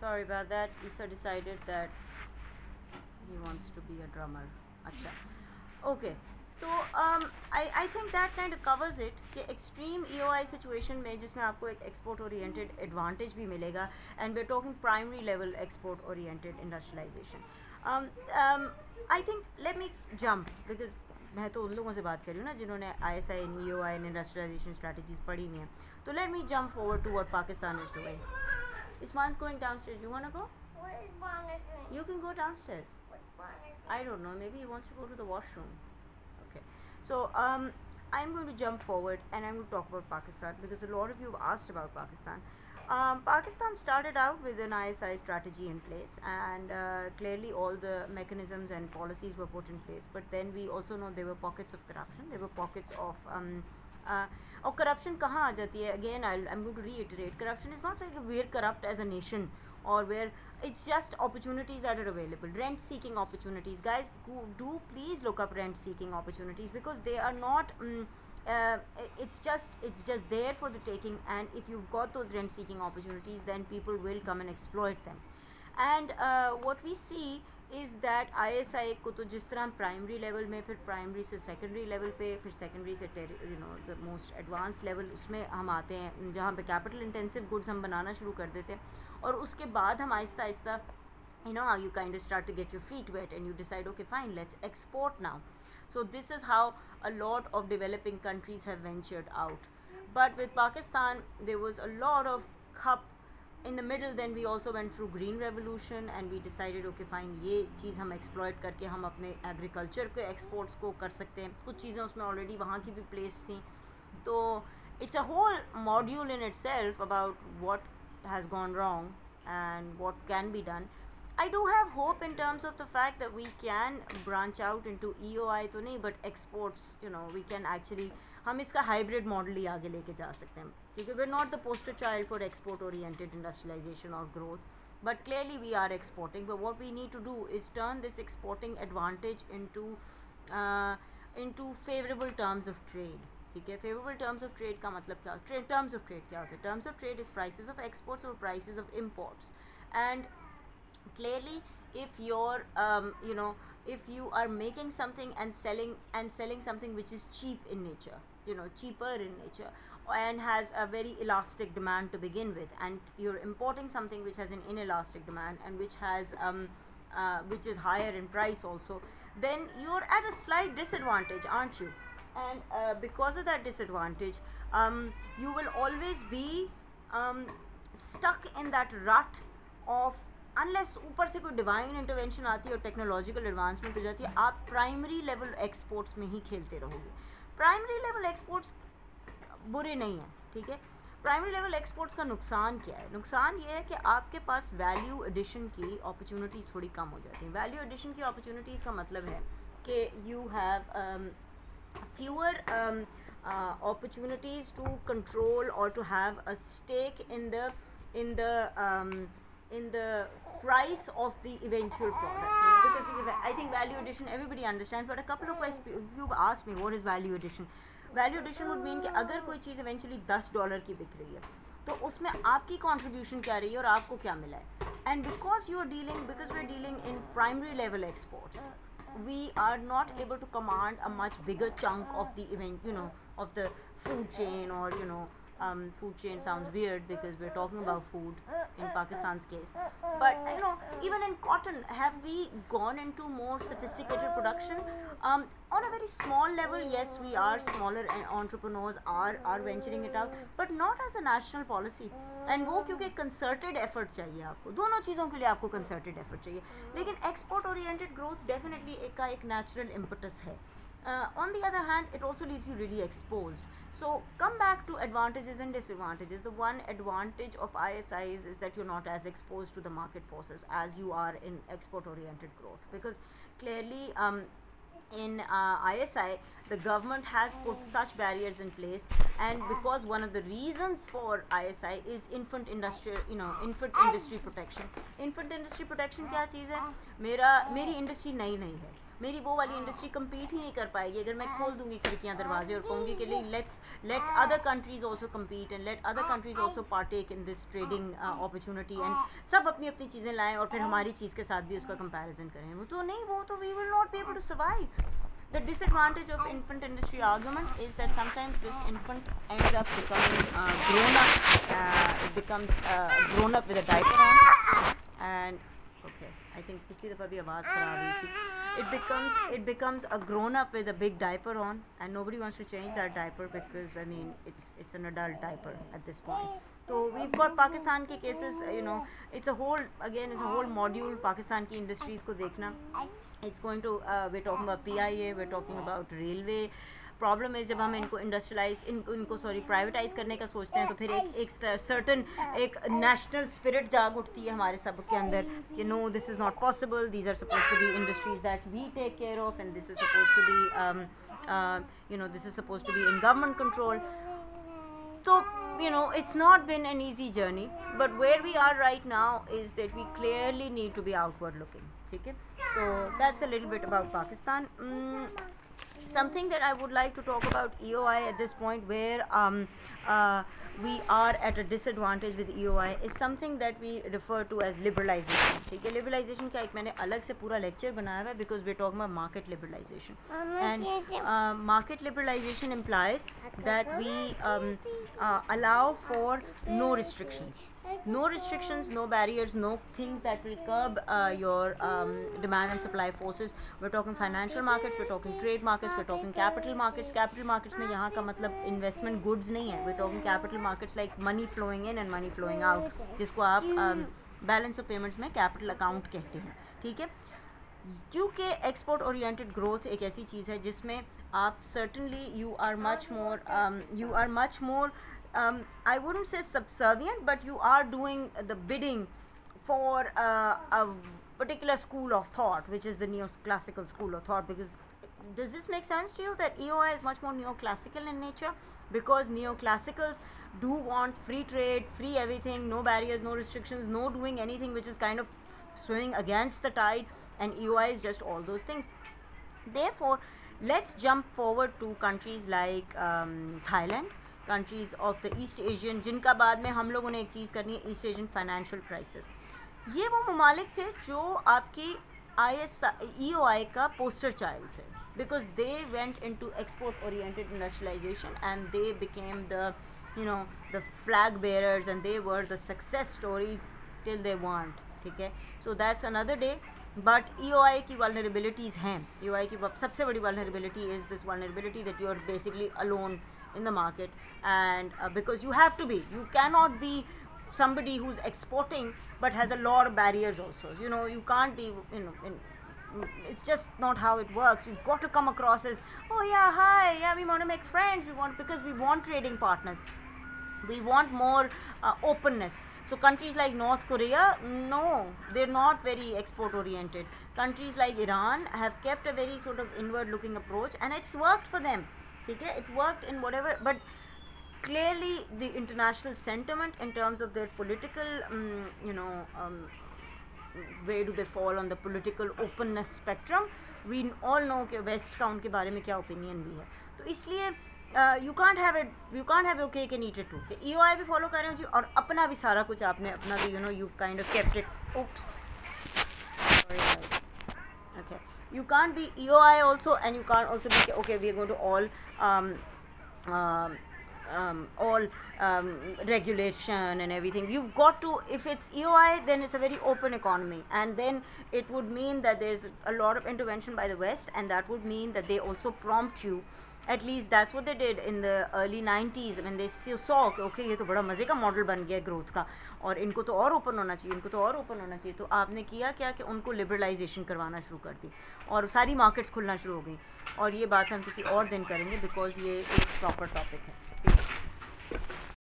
Sorry about that. Issa decided that he wants to be a drummer. अच्छा. Okay. तो I think that kind of covers it कि extreme EOI situation में जिसमें आपको एक export oriented advantage भी मिलेगा and we're talking primary level export oriented industrialization. I think let me jump because मैं तो उन लोगों से बात कर रही हूँ ना जिन्होंने ISI and EOI and industrialization strategies पढ़ी हुई हैं. तो let me jump forward to what Pakistan is doing. Isman's going downstairs. You wanna go? What is Bonner doing? You can go downstairs. What's Bonner doing? I don't know. Maybe he wants to go to the washroom. Okay. So I'm going to jump forward and I'm going to talk about Pakistan because a lot of you have asked about Pakistan. Pakistan started out with an ISI strategy in place and clearly all the mechanisms and policies were put in place. But then we also know there were pockets of corruption. There were pockets of और corruption कहाँ आ जाती है? Again, I'm going to reiterate. Corruption is not like we're corrupt as a nation or where it's just opportunities that are available. Rent seeking opportunities. Guys, do please look up rent seeking opportunities because they are not it's just there for the taking, and if you've got those rent seeking opportunities then people will come and exploit them. And what we see is that ISI को तो जिस तरह हम primary level में फिर primary से secondary level पे फिर सेकेंडरी से द मोस्ट एडवांस लेवल उसमें हम आते हैं जहाँ पे कैपिटल इंटेंसिव गुड्स हम बनाना शुरू कर देते हैं और उसके बाद हम Aahista Aahista how you kind of start to get your feet wet and you decide, okay fine, let's export now. So this is how a lot of developing countries have ventured out. But with Pakistan there was a lot of khup in the middle. Then we also went through green revolution and we decided, okay fine, ये चीज़ हम exploit करके हम अपने agriculture के exports को कर सकते हैं. कुछ चीज़ें उसमें already वहाँ की भी place थी. तो it's a whole module in itself about what has gone wrong and what can be done. I do have hope in terms of the fact that we can branch out into EOI तो नहीं, but exports, we can actually हम इसका hybrid model ही आगे लेके जा सकते हैं क्योंकि we're not the poster child for export oriented industrialization or growth, but clearly we are exporting. But what we need to do is turn this exporting advantage into favorable terms of trade. ठीक है, favorable terms of trade का मतलब क्या? Terms of trade क्या होता है? Terms of trade is prices of exports or prices of imports. And clearly if you're if you are making something and selling something which is cheap in nature, cheaper in nature and has a very elastic demand to begin with, and you're importing something which has an inelastic demand and which has which is higher in price also, then you're at a slight disadvantage, aren't you? And because of that disadvantage you will always be stuck in that rut of, unless ऊपर से कोई divine intervention आती है और technological advancement हो जाती है, आप प्राइमरी लेवल एक्सपोर्ट्स में ही खेलते रहोगे. प्राइमरी लेवल एक्सपोर्ट्स बुरे नहीं हैं, ठीक है. प्राइमरी लेवल एक्सपोर्ट्स का नुकसान क्या है? नुकसान ये है कि आपके पास वैल्यू एडिशन की अपॉर्चुनिटीज़ थोड़ी कम हो जाती हैं. वैल्यू एडिशन की अपॉर्चुनिटीज़ का मतलब है कि you have fewer opportunities to control or to have a stake in the price of the eventual product, because I think value addition everybody understands, but a couple of questions you've asked me, what is value addition? Value addition would mean कि अगर कोई चीज़ eventually $10 की बिक रही है तो उसमें आपकी contribution क्या रही है और आपको क्या मिला है. And because we're dealing in primary level exports, we are not able to command a much bigger chunk of the of the food chain, or food chain sounds weird because we're talking about food in Pakistan's case, but even in cotton, have we gone into more sophisticated production? On a very small level, yes, we are smaller and entrepreneurs are venturing it out, but not as a national policy. And वो क्योंकि concerted effort चाहिए आपको, दोनों चीज़ों के लिए आपको concerted effort चाहिए. लेकिन export oriented growth definitely एक natural impetus है. On the other hand, it also leaves you really exposed. So come back to advantages and disadvantages. The one advantage of ISIs is that you're not as exposed to the market forces as you are in export oriented growth, because clearly in ISI the government has put such barriers in place, and because one of the reasons for ISI is infant industry protection. Infant industry protection क्या चीज़ है? मेरी industry नई है, मेरी वो वाली industry compete ही नहीं कर पाएगी अगर मैं खोल दूंगी खिड़कियाँ दरवाजे और कहूँगी कि let's let other countries also compete and let other countries also partake in this trading opportunity and सब अपनी अपनी चीज़ें लाएँ और फिर हमारी चीज़ के साथ भी उसका कंपेरिजन करें। वो तो नहीं, वो तो we will not be able to survive. The disadvantage of infant industry argument is that sometimes this infant ends up becoming grown up. It becomes grown up with a diaper on, and okay, I think पिछली दफ़ा भी आवाज़ खराब हुई थी. It becomes a grown up with a big diaper on, and nobody wants to change that diaper because I mean it's an adult diaper at this point. So we've got Pakistan के cases, you know, it's a whole module Pakistan की industries को देखना. It's going to we're talking about PIA, we're talking about railway. Problem है जब हम इनको industrialise इनको privatise करने का सोचते हैं तो फिर एक सर्टन एक नेशनल स्पिरिट जाग उठती है हमारे सब के अंदर कि no this is not possible, these are suppose to be industries that we take care of and this is suppose to be this is suppose to be in government control. तो it's not been an easy journey, but where we are right now is that we clearly need to be outward looking. ठीक है, so that's a little bit about Pakistan. Something that I would like to talk about EOI at this point, where we are at a disadvantage with EOI, is something that we refer to as liberalization. ठीक है, liberalization का एक मैंने अलग से पूरा lecture बनाया हुआ है because we're talking about market liberalization. And market liberalization implies that we allow for no restrictions. No restrictions, no barriers, no things that will curb your demand and supply forces. We're talking financial markets, we're talking trade markets, we're talking capital markets. Capital markets में यहाँ का मतलब investment goods नहीं है. We're talking capital markets like money flowing in and money flowing out, जिसको आप balance of payments में capital account कहते हैं. ठीक है, क्योंकि export oriented growth एक ऐसी चीज़ है जिसमें आप certainly you are much more I wouldn't say subservient, but you are doing the bidding for a particular school of thought, which is the neoclassical school of thought. Because does this make sense to you that EOI is much more neoclassical in nature? Because neoclassicals do want free trade, free everything, no barriers, no restrictions, no doing anything which is kind of swimming against the tide, and EOI is just all those things. Therefore, let's jump forward to countries like Thailand, countries of the east Asian, जिनका बाद में हम लोगों ने एक चीज़ करनी है, east Asian financial crisis. ये वो ममालिक थे जो आपकी EOI का पोस्टर चाइल्ड थे, because they went into export oriented industrialisation and they became the flag bearers and they were the success stories till they want. ठीक है, so that's another day. But EOI की vulnerabilities हैं. EOI की सबसे बड़ी vulnerability is this vulnerability that you are basically alone in the market, and because you have to be, you cannot be somebody who's exporting but has a lot of barriers also. You can't be, it's just not how it works. You've got to come across as, oh yeah, hi, yeah, we want to make friends, because we want trading partners, we want more openness. So countries like North Korea, no, they're not very export oriented. Countries like Iran have kept a very sort of inward looking approach, and it's worked for them. Okay, it's worked in whatever, but clearly the international sentiment in terms of their political where do they fall on the political openness spectrum, we all know कि waste का उनके बारे में क्या opinion भी है. तो इसलिए you can't have your cake and eat it too. EOI भी फॉलो कर रहे हो जी, और अपना भी सारा कुछ आपने अपना भी you've kind of kept it. Oops, sorry guys. Okay, you can't be EOI also, and you can't also be okay, we are going to all regulation and everything. You've got to, if it's EOI, then it's a very open economy, and then it would mean that there's a lot of intervention by the West, and that would mean that they also prompt you. At least that's what they did in the early 90s when they saw कि okay, ये तो बड़ा मज़े का model बन गया growth का, और इनको तो और ओपन होना चाहिए, इनको तो और ओपन होना चाहिए. तो आपने किया क्या कि उनको लिबरलाइजेशन करवाना शुरू कर दी और सारी मार्केट्स खुलना शुरू हो गई. और ये बात हम किसी और दिन करेंगे बिकॉज ये एक प्रॉपर टॉपिक है.